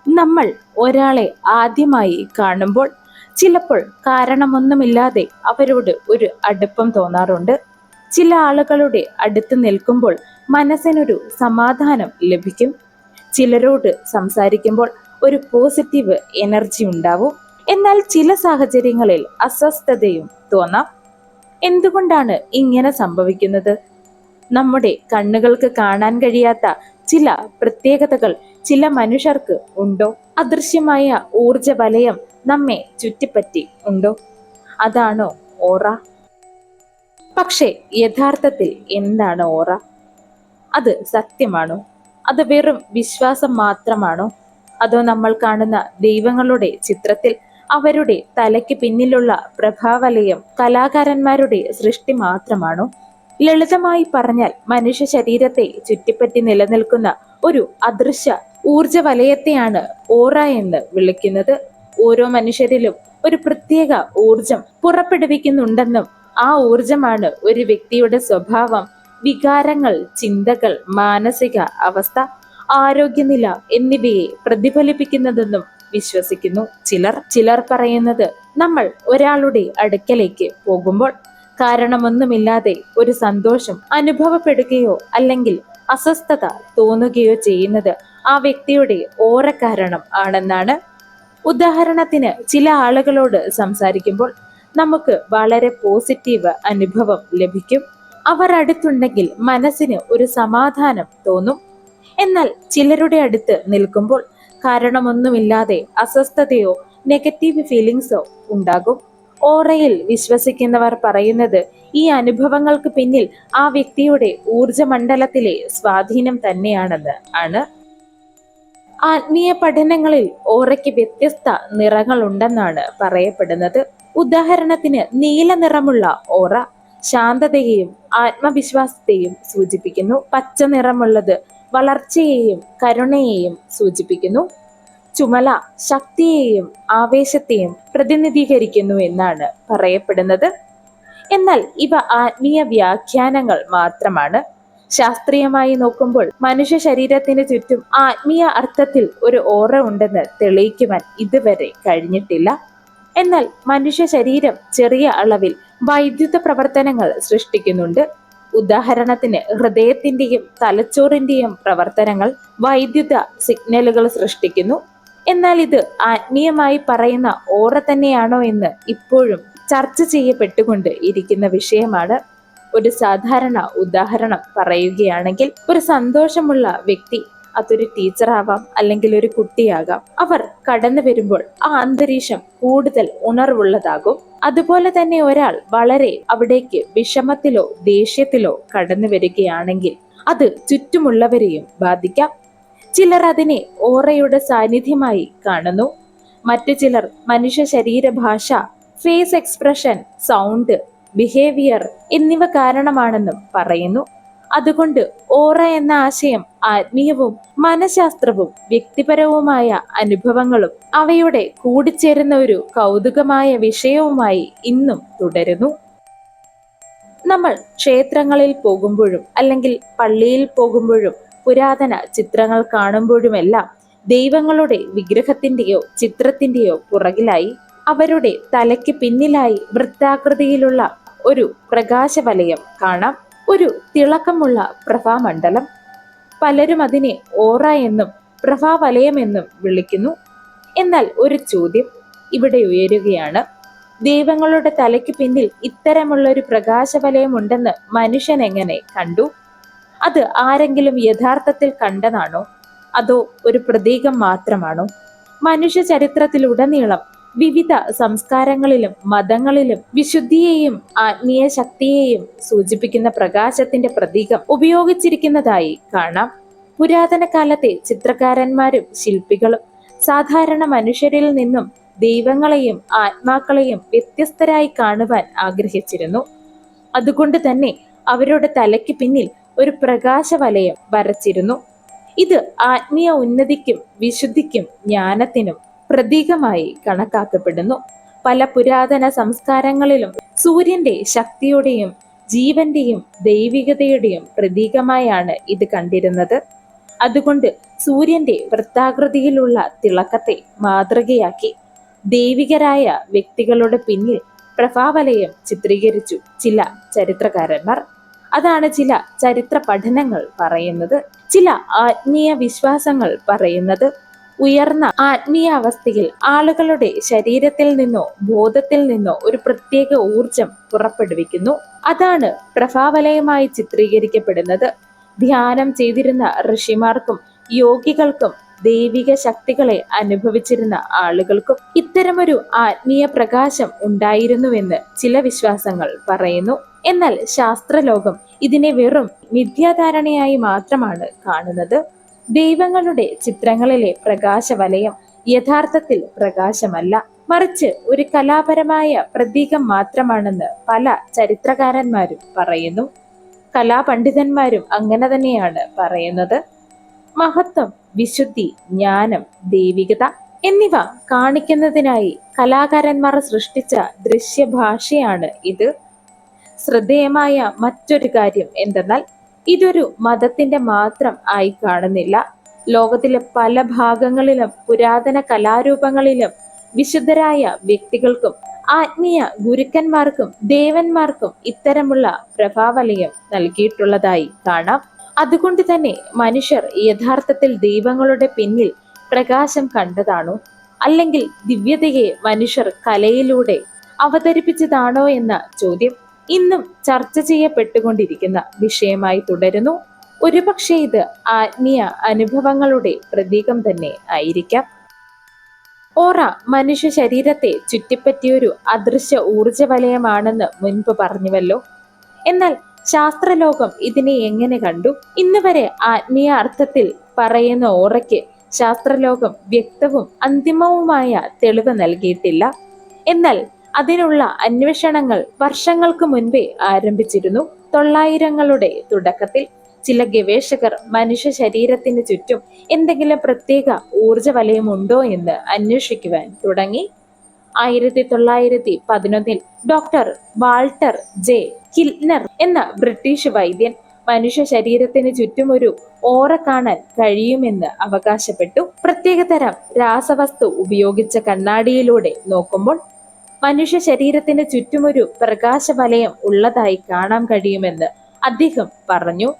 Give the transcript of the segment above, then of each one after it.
നമ്മൾ ഒരാളെ ആദ്യമായി കാണുമ്പോൾ ചിലപ്പോൾ കാരണമൊന്നുമില്ലാതെ അവരോട് ഒരു അടുപ്പം തോന്നാറുണ്ട്. ചില ആളുകളുടെ അടുത്ത് നിൽക്കുമ്പോൾ മനസ്സിനൊരു സമാധാനം ലഭിക്കും. ചിലരോട് സംസാരിക്കുമ്പോൾ ഒരു പോസിറ്റീവ് എനർജി ഉണ്ടാവും. എന്നാൽ ചില സാഹചര്യങ്ങളിൽ അസ്വസ്ഥതയും തോന്നാം. എന്തുകൊണ്ടാണ് ഇങ്ങനെ സംഭവിക്കുന്നത്? നമ്മുടെ കണ്ണുകൾക്ക് കാണാൻ കഴിയാത്ത ചില പ്രത്യേകതകൾ ചില മനുഷ്യർക്ക് ഉണ്ടോ? അദൃശ്യമായ ഊർജ വലയം നമ്മെ ചുറ്റിപ്പറ്റി ഉണ്ടോ? അതാണോ ഓറ? പക്ഷേ യഥാർത്ഥത്തിൽ എന്താണ് ഓറ? അത് സത്യമാണോ? അത് വെറും വിശ്വാസം മാത്രമാണോ? അതോ നമ്മൾ കാണുന്ന ദൈവങ്ങളുടെ ചിത്രത്തിൽ അവരുടെ തലയ്ക്ക് പിന്നിലുള്ള പ്രഭാവലയം കലാകാരന്മാരുടെ സൃഷ്ടി മാത്രമാണോ? ലളിതമായി പറഞ്ഞാൽ മനുഷ്യ ശരീരത്തെ ചുറ്റിപ്പറ്റി നിലനിൽക്കുന്ന ഒരു അദൃശ്യ ഊർജ വലയത്തെയാണ് ഓറ എന്ന് വിളിക്കുന്നത്. ഓരോ മനുഷ്യരിലും ഒരു പ്രത്യേക ഊർജം പുറപ്പെടുവിക്കുന്നുണ്ടെന്നും ആ ഊർജമാണ് ഒരു വ്യക്തിയുടെ സ്വഭാവം, വികാരങ്ങൾ, ചിന്തകൾ, മാനസിക അവസ്ഥ, ആരോഗ്യനില എന്നിവയെ പ്രതിഫലിപ്പിക്കുന്നതെന്നും വിശ്വസിക്കുന്നു ചിലർ പറയുന്നത് നമ്മൾ ഒരാളുടെ അടുക്കലേക്ക് പോകുമ്പോൾ കാരണമൊന്നുമില്ലാതെ ഒരു സന്തോഷം അനുഭവപ്പെടുകയോ അല്ലെങ്കിൽ അസ്വസ്ഥത തോന്നുകയോ ചെയ്യുന്നത് ആ വ്യക്തിയുടെ ഓറ കാരണം ആണെന്നാണ്. ഉദാഹരണത്തിന് ചില ആളുകളോട് സംസാരിക്കുമ്പോൾ നമുക്ക് വളരെ പോസിറ്റീവ് അനുഭവം ലഭിക്കും. അവർ അടുത്തുണ്ടെങ്കിൽ മനസ്സിന് ഒരു സമാധാനം തോന്നും. എന്നാൽ ചിലരുടെ അടുത്ത് നിൽക്കുമ്പോൾ കാരണമൊന്നുമില്ലാതെ അസ്വസ്ഥതയോ നെഗറ്റീവ് ഫീലിങ്സോ ഉണ്ടാകും. ഓറയിൽ വിശ്വസിക്കുന്നവർ പറയുന്നത് ഈ അനുഭവങ്ങൾക്ക് പിന്നിൽ ആ വ്യക്തിയുടെ ഊർജമണ്ഡലത്തിലെ സ്വാധീനം തന്നെയാണെന്ന് ആണ്. ആത്മീയ പഠനങ്ങളിൽ ഓറയ്ക്ക് വ്യത്യസ്ത നിറങ്ങൾ ഉണ്ടെന്നാണ് പറയപ്പെടുന്നത്. ഉദാഹരണത്തിന് നീല നിറമുള്ള ഓറ ശാന്തതയെയും ആത്മവിശ്വാസത്തെയും സൂചിപ്പിക്കുന്നു. പച്ച നിറമുള്ളത് വളർച്ചയെയും കരുണയെയും സൂചിപ്പിക്കുന്നു. ചുമല ശക്തിയെയും ആവേശത്തെയും പ്രതിനിധീകരിക്കുന്നു എന്നാണ് പറയപ്പെടുന്നത്. എന്നാൽ ഇവ ആത്മീയ വ്യാഖ്യാനങ്ങൾ മാത്രമാണ്. ശാസ്ത്രീയമായി നോക്കുമ്പോൾ മനുഷ്യ ശരീരത്തിന് ചുറ്റും ആത്മീയ അർത്ഥത്തിൽ ഒരു ഓറ ഉണ്ടെന്ന് തെളിയിക്കുവാൻ ഇതുവരെ കഴിഞ്ഞിട്ടില്ല. എന്നാൽ മനുഷ്യ ശരീരം ചെറിയ അളവിൽ വൈദ്യുത പ്രവർത്തനങ്ങൾ സൃഷ്ടിക്കുന്നുണ്ട്. ഉദാഹരണത്തിന് ഹൃദയത്തിന്റെയും തലച്ചോറിന്റെയും പ്രവർത്തനങ്ങൾ വൈദ്യുത സിഗ്നലുകൾ സൃഷ്ടിക്കുന്നു. എന്നാൽ ഇത് ആത്മീയമായി പറയുന്ന ഓറ തന്നെയാണോ എന്ന് ഇപ്പോഴും ചർച്ച ചെയ്യപ്പെട്ടുകൊണ്ട് ഇരിക്കുന്ന വിഷയമാണ്. ഒരു സാധാരണ ഉദാഹരണം പറയുകയാണെങ്കിൽ, ഒരു സന്തോഷമുള്ള വ്യക്തി, അതൊരു ടീച്ചറാവാം അല്ലെങ്കിൽ ഒരു കുട്ടിയാകാം, അവർ കടന്നു വരുമ്പോൾ ആ അന്തരീക്ഷം കൂടുതൽ ഉണർവുള്ളതാകും. അതുപോലെ തന്നെ ഒരാൾ വളരെ അവിടേക്ക് വിഷമത്തിലോ ദേഷ്യത്തിലോ കടന്നു വരികയാണെങ്കിൽ അത് ചുറ്റുമുള്ളവരെയും ബാധിക്കാം. ചിലർ അതിനെ ഓറയുടെ സാന്നിധ്യമായി കാണുന്നു. മറ്റു ചിലർ മനുഷ്യ ശരീരഭാഷ, ഫേസ് എക്സ്പ്രഷൻ, സൗണ്ട്, ബിഹേവിയർ എന്നിവ കാരണമാണെന്നും പറയുന്നു. അതുകൊണ്ട് ഓറ എന്ന ആശയം ആത്മീയവും മനഃശാസ്ത്രവും വ്യക്തിപരവുമായ അനുഭവങ്ങളും അവയുടെ കൂടിച്ചേരുന്ന ഒരു കൗതുകമായ വിഷയവുമായി ഇന്നും തുടരുന്നു. നമ്മൾ ക്ഷേത്രങ്ങളിൽ പോകുമ്പോഴും അല്ലെങ്കിൽ പള്ളിയിൽ പോകുമ്പോഴും പുരാതന ചിത്രങ്ങൾ കാണുമ്പോഴുമെല്ലാം ദൈവങ്ങളുടെ വിഗ്രഹത്തിന്റെയോ ചിത്രത്തിന്റെയോ പുറകിലായി, അവരുടെ തലയ്ക്ക് പിന്നിലായി വൃത്താകൃതിയിലുള്ള ഒരു പ്രകാശവലയം കാണാം. ഒരു തിളക്കമുള്ള പ്രഭാമണ്ഡലം. പലരും അതിനെ ഓറ എന്നും പ്രഭാവലയമെന്നും വിളിക്കുന്നു. എന്നാൽ ഒരു ചോദ്യം ഇവിടെ ഉയരുകയാണ്: ദൈവങ്ങളുടെ തലയ്ക്ക് പിന്നിൽ ഇത്തരമുള്ളൊരു പ്രകാശവലയം ഉണ്ടെന്ന് മനുഷ്യൻ എങ്ങനെ കണ്ടു? അത് ആരെങ്കിലും യഥാർത്ഥത്തിൽ കണ്ടതാണോ? അതോ ഒരു പ്രതീകം മാത്രമാണോ? മനുഷ്യ ചരിത്രത്തിലുടനീളം വിവിധ സംസ്കാരങ്ങളിലും മതങ്ങളിലും വിശുദ്ധിയെയും ആത്മീയ ശക്തിയെയും സൂചിപ്പിക്കുന്ന പ്രകാശത്തിന്റെ പ്രതീകം ഉപയോഗിച്ചിരിക്കുന്നതായി കാണാം. പുരാതന കാലത്തെ ചിത്രകാരന്മാരും ശില്പികളും സാധാരണ മനുഷ്യരിൽ നിന്നും ദൈവങ്ങളെയും ആത്മാക്കളെയും വ്യത്യസ്തരായി കാണുവാൻ ആഗ്രഹിച്ചിരുന്നു. അതുകൊണ്ട് തന്നെ അവരുടെ തലയ്ക്ക് പിന്നിൽ ഒരു പ്രകാശവലയം വരച്ചിരുന്നു. ഇത് ആത്മീയ ഉന്നതിക്കും വിശുദ്ധിക്കും ജ്ഞാനത്തിനും പ്രതീകമായി കണക്കാക്കപ്പെടുന്നു. പല പുരാതന സംസ്കാരങ്ങളിലും സൂര്യന്റെ ശക്തിയുടെയും ജീവന്റെയും ദൈവികതയുടെയും പ്രതീകമായാണ് ഇത് കണ്ടിരുന്നത്. അതുകൊണ്ട് സൂര്യന്റെ വൃത്താകൃതിയിലുള്ള തിളക്കത്തെ മാതൃകയാക്കി ദൈവികരായ വ്യക്തികളുടെ പിന്നിൽ പ്രഭാവലയം ചിത്രീകരിച്ചു ചില ചരിത്രകാരന്മാർ. അതാണ് ചില ചരിത്ര പഠനങ്ങൾ പറയുന്നത്. ചില ആത്മീയ വിശ്വാസങ്ങൾ പറയുന്നത് ഉയർന്ന ആത്മീയ അവസ്ഥയിൽ ആളുകളുടെ ശരീരത്തിൽ നിന്നോ ബോധത്തിൽ നിന്നോ ഒരു പ്രത്യേക ഊർജം പുറപ്പെടുവിക്കുന്നു. അതാണ് പ്രഭാവലയമായി ചിത്രീകരിക്കപ്പെടുന്നത്. ധ്യാനം ചെയ്തിരുന്ന ഋഷിമാർക്കും യോഗികൾക്കും ദൈവിക ശക്തികളെ അനുഭവിച്ചിരുന്ന ആളുകൾക്കും ഇത്തരമൊരു ആത്മീയ പ്രകാശം ഉണ്ടായിരുന്നുവെന്ന് ചില വിശ്വാസങ്ങൾ പറയുന്നു. എന്നാൽ ശാസ്ത്രലോകം ഇതിനെ വെറും മിഥ്യാധാരണയായി മാത്രമാണ് കാണുന്നത്. ദൈവങ്ങളുടെ ചിത്രങ്ങളിലെ പ്രകാശവലയം യഥാർത്ഥത്തിൽ പ്രകാശമല്ല, മറിച്ച് ഒരു കലാപരമായ പ്രതീകം മാത്രമാണെന്ന് പല ചരിത്രകാരന്മാരും പറയുന്നു. കലാപണ്ഡിതന്മാരും അങ്ങനെ തന്നെയാണ് പറയുന്നത്. മഹത്വം, വിശുദ്ധി, ജ്ഞാനം, ദൈവികത എന്നിവ കാണിക്കുന്നതിനായി കലാകാരന്മാർ സൃഷ്ടിച്ച ദൃശ്യഭാഷയാണ് ഇത്. ശ്രദ്ധേയമായ മറ്റൊരു കാര്യം എന്തെന്നാൽ ഇതൊരു മതത്തിന്റെ മാത്രം ആയി കാണുന്നില്ല. ലോകത്തിലെ പല ഭാഗങ്ങളിലും പുരാതന കലാരൂപങ്ങളിലും വിശുദ്ധരായ വ്യക്തികൾക്കും ആത്മീയ ഗുരുക്കന്മാർക്കും ദേവന്മാർക്കും ഇത്തരമുള്ള പ്രഭാവലയം നൽകിയിട്ടുള്ളതായി കാണാം. അതുകൊണ്ട് തന്നെ മനുഷ്യർ യഥാർത്ഥത്തിൽ ദൈവങ്ങളുടെ പിന്നിൽ പ്രകാശം കണ്ടതാണോ, അല്ലെങ്കിൽ ദിവ്യതയെ മനുഷ്യർ കലയിലൂടെ അവതരിപ്പിച്ചതാണോ എന്ന ചോദ്യം ഇന്നും ചർച്ച ചെയ്യപ്പെട്ടുകൊണ്ടിരിക്കുന്ന വിഷയമായി തുടരുന്നു. ഒരുപക്ഷെ ഇത് ആത്മീയ അനുഭവങ്ങളുടെ പ്രതീകം തന്നെ ആയിരിക്കാം. ഓറ മനുഷ്യ ശരീരത്തെ ചുറ്റിപ്പറ്റിയൊരു അദൃശ്യ ഊർജവലയമാണെന്ന് മുൻപ് പറഞ്ഞുവല്ലോ. എന്നാൽ ശാസ്ത്രലോകം ഇതിനെ എങ്ങനെ കണ്ടു? ഇന്ന് വരെ ആത്മീയ അർത്ഥത്തിൽ പറയുന്ന ഓറയ്ക്ക് ശാസ്ത്രലോകം വ്യക്തവും അന്തിമവുമായ തെളിവ് നൽകിയിട്ടില്ല. എന്നാൽ അതിനുള്ള അന്വേഷണങ്ങൾ വർഷങ്ങൾക്ക് മുൻപേ ആരംഭിച്ചിരുന്നു. 900കളുടെ തുടക്കത്തിൽ ചില ഗവേഷകർ മനുഷ്യ ശരീരത്തിന് ചുറ്റും എന്തെങ്കിലും പ്രത്യേക ഊർജവലയമുണ്ടോ എന്ന് അന്വേഷിക്കുവാൻ തുടങ്ങി. 1911 ഡോക്ടർ വാൾട്ടർ ജെ കിൽനർ എന്ന ബ്രിട്ടീഷ് വൈദ്യൻ മനുഷ്യ ശരീരത്തിന് ചുറ്റും ഒരു ഓറ കാണാൻ കഴിയുമെന്ന് അവകാശപ്പെട്ടു. പ്രത്യേകതരം രാസവസ്തു ഉപയോഗിച്ച കണ്ണാടിയിലൂടെ നോക്കുമ്പോൾ മനുഷ്യ ശരീരത്തിന് ചുറ്റുമൊരു പ്രകാശവലയം ഉള്ളതായി കാണാൻ കഴിയുമെന്ന് അദ്ദേഹം പറഞ്ഞു.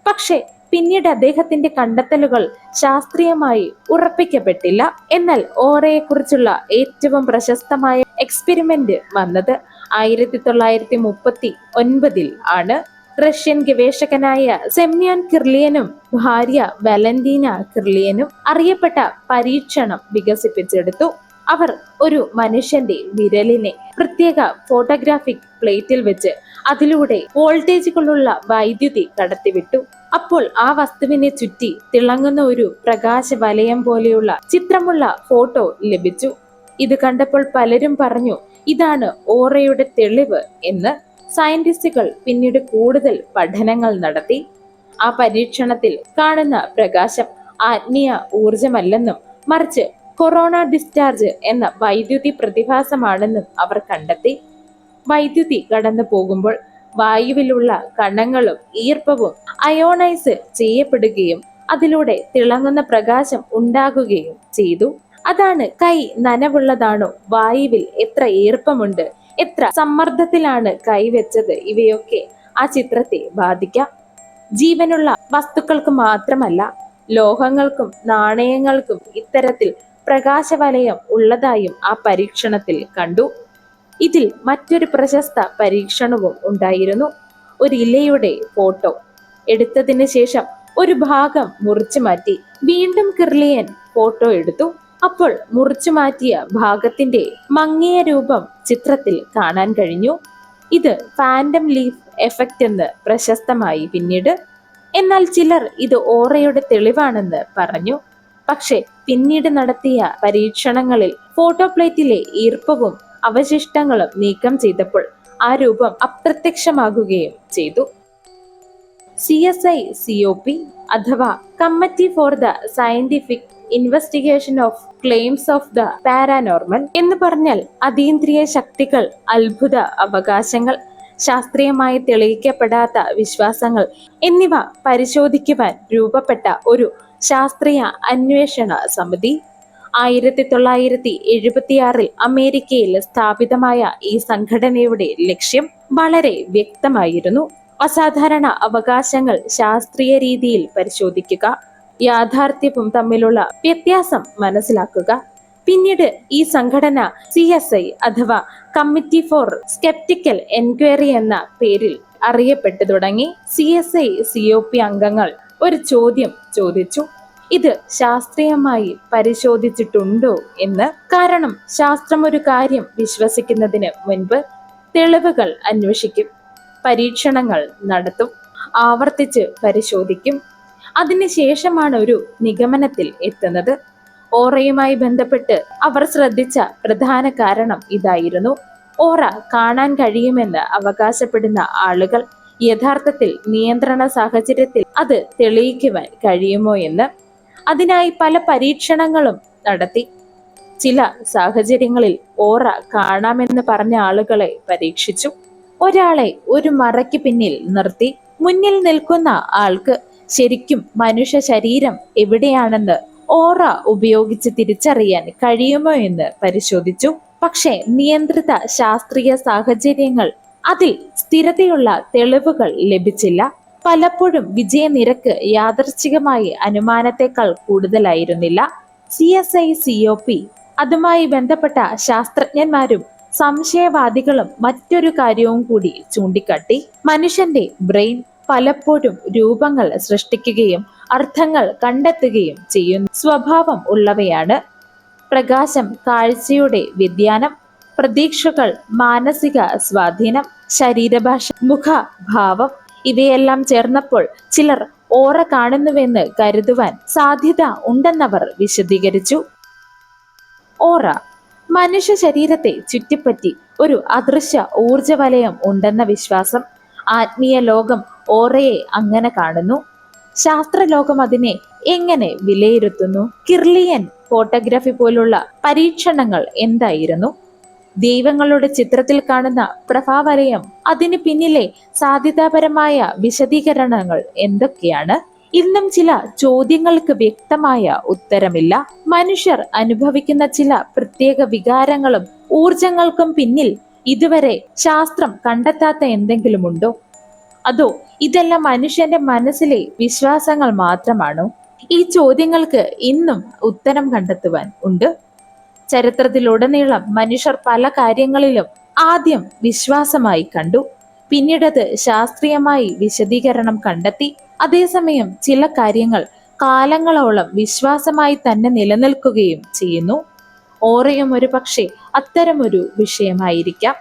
പക്ഷേ പിന്നീട് അദ്ദേഹത്തിന്റെ കണ്ടെത്തലുകൾ ശാസ്ത്രീയമായി ഉറപ്പിക്കപ്പെട്ടില്ല. എന്നാൽ ഓറയെക്കുറിച്ചുള്ള ഏറ്റവും പ്രശസ്തമായ എക്സ്പെരിമെന്റ് വന്നത് 1939 ആണ്. റഷ്യൻ ഗവേഷകനായ സെമ്യോൻ കിർലിയനും ഭാര്യ വാലന്റീന കിർലിയനും അറിയപ്പെട്ട പരീക്ഷണം വികസിപ്പിച്ചെടുത്തു. അവർ ഒരു മനുഷ്യന്റെ വിരലിനെ പ്രത്യേക ഫോട്ടോഗ്രാഫിക് പ്ലേറ്റിൽ വെച്ച് അതിലൂടെ വോൾട്ടേജുകളുള്ള വൈദ്യുതി കടത്തിവിട്ടു. അപ്പോൾ ആ വസ്തുവിനെ ചുറ്റി തിളങ്ങുന്ന ഒരു പ്രകാശ വലയം പോലെയുള്ള ചിത്രമുള്ള ഫോട്ടോ ലഭിച്ചു. ഇത് കണ്ടപ്പോൾ പലരും പറഞ്ഞു, ഇതാണ് ഓറയുടെ തെളിവ് എന്ന്. സയന്റിസ്റ്റുകൾ പിന്നീട് കൂടുതൽ പഠനങ്ങൾ നടത്തി. ആ പരീക്ഷണത്തിൽ കാണുന്ന പ്രകാശം ആത്മീയ ഊർജമല്ലെന്നും മറിച്ച് കൊറോണ ഡിസ്ചാർജ് എന്ന വൈദ്യുതി പ്രതിഭാസമാണെന്നും അവർ കണ്ടെത്തി. വൈദ്യുതി കടന്നു പോകുമ്പോൾ വായുവിലുള്ള കണങ്ങളും ഈർപ്പവും അയോണൈസ് ചെയ്യപ്പെടുകയും അതിലൂടെ തിളങ്ങുന്ന പ്രകാശം ഉണ്ടാകുകയും ചെയ്തു. അതാണ് കൈ നനവുള്ളതാണോ, വായുവിൽ എത്ര ഈർപ്പമുണ്ട്, എത്ര സമ്മർദ്ദത്തിലാണ് കൈവച്ചത്, ഇവയൊക്കെ ആ ചിത്രത്തെ ബാധിക്കാം. ജീവനുള്ള വസ്തുക്കൾക്ക് മാത്രമല്ല, ലോഹങ്ങൾക്കും നാണയങ്ങൾക്കും ഇത്തരത്തിൽ പ്രകാശവലയം ഉള്ളതായും ആ പരീക്ഷണത്തിൽ കണ്ടു. ഇതിൽ മറ്റൊരു പ്രശസ്ത പരീക്ഷണവും ഉണ്ടായിരുന്നു. ഒരു ഇലയുടെ ഫോട്ടോ എടുത്തതിന് ശേഷം ഒരു ഭാഗം മുറിച്ചു മാറ്റി വീണ്ടും കിർലിയൻ ഫോട്ടോ എടുത്തു. അപ്പോൾ മുറിച്ചു മാറ്റിയ ഭാഗത്തിന്റെ മങ്ങിയ രൂപം ചിത്രത്തിൽ കാണാൻ കഴിഞ്ഞു. ഇത് ഫാൻറ്റം ലീഫ് എഫക്റ്റ് എന്ന് പ്രശസ്തമായി പിന്നീട്. എന്നാൽ ചിലർ ഇത് ഓറയുടെ തെളിവാണെന്ന് പറഞ്ഞു. പക്ഷെ പിന്നീട് നടത്തിയ പരീക്ഷണങ്ങളിൽ ഫോട്ടോ പ്ലേറ്റിലെ ഈർപ്പവും അവശിഷ്ടങ്ങളും നീക്കം ചെയ്തപ്പോൾ ആ രൂപം അപ്രത്യക്ഷമാകുകയും ചെയ്തു. CSICOP അഥവാ committee for the scientific investigation of claims of the paranormal എന്ന് പറഞ്ഞാൽ അതീന്ദ്രിയ ശക്തികൾ, അത്ഭുത അവകാശങ്ങൾ, ശാസ്ത്രീയമായി തെളിയിക്കപ്പെടാത്ത വിശ്വാസങ്ങൾ എന്നിവ പരിശോധിക്കുവാൻ രൂപപ്പെട്ട ഒരു ശാസ്ത്രീയ അന്വേഷണ സമിതി. 1976 അമേരിക്കയിൽ സ്ഥാപിതമായ ഈ സംഘടനയുടെ ലക്ഷ്യം വളരെ വ്യക്തമായിരുന്നു. അസാധാരണ അവകാശങ്ങൾ ശാസ്ത്രീയ രീതിയിൽ പരിശോധിക്കുക, യാഥാർത്ഥ്യവും തമ്മിലുള്ള വ്യത്യാസം മനസ്സിലാക്കുക. പിന്നീട് ഈ സംഘടന CSI അഥവാ കമ്മിറ്റി ഫോർ സ്കെപ്റ്റിക്കൽ എൻക്വയറി എന്ന പേരിൽ അറിയപ്പെട്ടു തുടങ്ങി. CSI COP അംഗങ്ങൾ ഒരു ചോദ്യം ചോദിച്ചു: ഇത് ശാസ്ത്രീയമായി പരിശോധിച്ചിട്ടുണ്ടോ എന്ന്. കാരണം ശാസ്ത്രം ഒരു കാര്യം വിശ്വസിക്കുന്നതിന് മുൻപ് തെളിവുകൾ അന്വേഷിക്കും, പരീക്ഷണങ്ങൾ നടത്തും, ആവർത്തിച്ച് പരിശോധിക്കും. അതിനുശേഷമാണ് ഒരു നിഗമനത്തിൽ എത്തുന്നത്. ഓറയുമായി ബന്ധപ്പെട്ട് അവർ ശ്രദ്ധിച്ച പ്രധാന കാരണം ഇതായിരുന്നു: ഓറ കാണാൻ കഴിയുമെന്ന് അവകാശപ്പെടുന്ന ആളുകൾ യഥാർത്ഥത്തിൽ നിയന്ത്രണ സാഹചര്യത്തിൽ അത് തെളിയിക്കുവാൻ കഴിയുമോ എന്ന്. അതിനായി പല പരീക്ഷണങ്ങളും നടത്തി. ചില സാഹചര്യങ്ങളിൽ ഓറ കാണാമെന്ന് പറഞ്ഞ ആളുകളെ പരീക്ഷിച്ചു. ഒരാളെ ഒരു മറയ്ക്ക് പിന്നിൽ നിർത്തി മുന്നിൽ നിൽക്കുന്ന ആൾക്ക് ശരിക്കും മനുഷ്യ ശരീരം എവിടെയാണെന്ന് ഓറ ഉപയോഗിച്ച് തിരിച്ചറിയാൻ കഴിയുമോ എന്ന് പരിശോധിച്ചു. പക്ഷേ നിയന്ത്രിത ശാസ്ത്രീയ സാഹചര്യങ്ങൾ അതിൽ സ്ഥിരതയുള്ള തെളിവുകൾ ലഭിച്ചില്ല. പലപ്പോഴും വിജയനിരക്ക് യാദൃച്ഛികമായി അനുമാനത്തെക്കാൾ കൂടുതലായിരുന്നില്ല. CSI COP അതുമായി ബന്ധപ്പെട്ട ശാസ്ത്രജ്ഞന്മാരും സംശയവാദികളും മറ്റൊരു കാര്യവും കൂടി ചൂണ്ടിക്കാട്ടി: മനുഷ്യന്റെ ബ്രെയിൻ പലപ്പോഴും രൂപങ്ങൾ സൃഷ്ടിക്കുകയും അർത്ഥങ്ങൾ കണ്ടെത്തുകയും ചെയ്യുന്ന സ്വഭാവം ഉള്ളവയാണ്. പ്രകാശം, കാഴ്ചയുടെ വ്യതിയാനം, പ്രതീക്ഷകൾ, മാനസിക സ്വാധീനം, ശരീരഭാഷ, മുഖഭാവം ഇവയെല്ലാം ചേർന്നപ്പോൾ ചിലർ ഓറ കാണുന്നുവെന്ന് കരുതുവാൻ സാധ്യത ഉണ്ടെന്നവർ വിശദീകരിച്ചു. ഓറ മനുഷ്യ ശരീരത്തെ ചുറ്റിപ്പറ്റി ഒരു അദൃശ്യ ഊർജവലയം ഉണ്ടെന്ന വിശ്വാസം. ആത്മീയ ലോകം ഓറയെ അങ്ങനെ കാണുന്നു. ശാസ്ത്രലോകം അതിനെ എങ്ങനെ വിലയിരുത്തുന്നു? കിർലിയൻ ഫോട്ടോഗ്രാഫി പോലുള്ള പരീക്ഷണങ്ങൾ എന്തായിരുന്നു? ദൈവങ്ങളുടെ ചിത്രത്തിൽ കാണുന്ന പ്രഭാവലയം, അതിന് പിന്നിലെ സാധ്യതാപരമായ വിശദീകരണങ്ങൾ എന്തൊക്കെയാണ്? ഇന്നും ചില ചോദ്യങ്ങൾക്ക് വ്യക്തമായ ഉത്തരമില്ല. മനുഷ്യർ അനുഭവിക്കുന്ന ചില പ്രത്യേക വികാരങ്ങളും ഊർജങ്ങൾക്കും പിന്നിൽ ഇതുവരെ ശാസ്ത്രം കണ്ടെത്താത്ത എന്തെങ്കിലുമുണ്ടോ? അതോ ഇതെല്ലാം മനുഷ്യന്റെ മനസ്സിലെ വിശ്വാസങ്ങൾ മാത്രമാണോ? ഈ ചോദ്യങ്ങൾക്ക് ഇന്നും ഉത്തരം കണ്ടെത്തുവാൻ ഉണ്ട്. ചരിത്രത്തിലുടനീളം മനുഷ്യർ പല കാര്യങ്ങളിലും ആദ്യം വിശ്വാസമായി കണ്ടു, പിന്നീടത് ശാസ്ത്രീയമായി വിശദീകരണം കണ്ടെത്തി. അതേസമയം ചില കാര്യങ്ങൾ കാലങ്ങളോളം വിശ്വാസമായി തന്നെ നിലനിൽക്കുകയും ചെയ്യുന്നു. ഓറയും ഒരു പക്ഷേ അത്തരമൊരു വിഷയമായിരിക്കാം.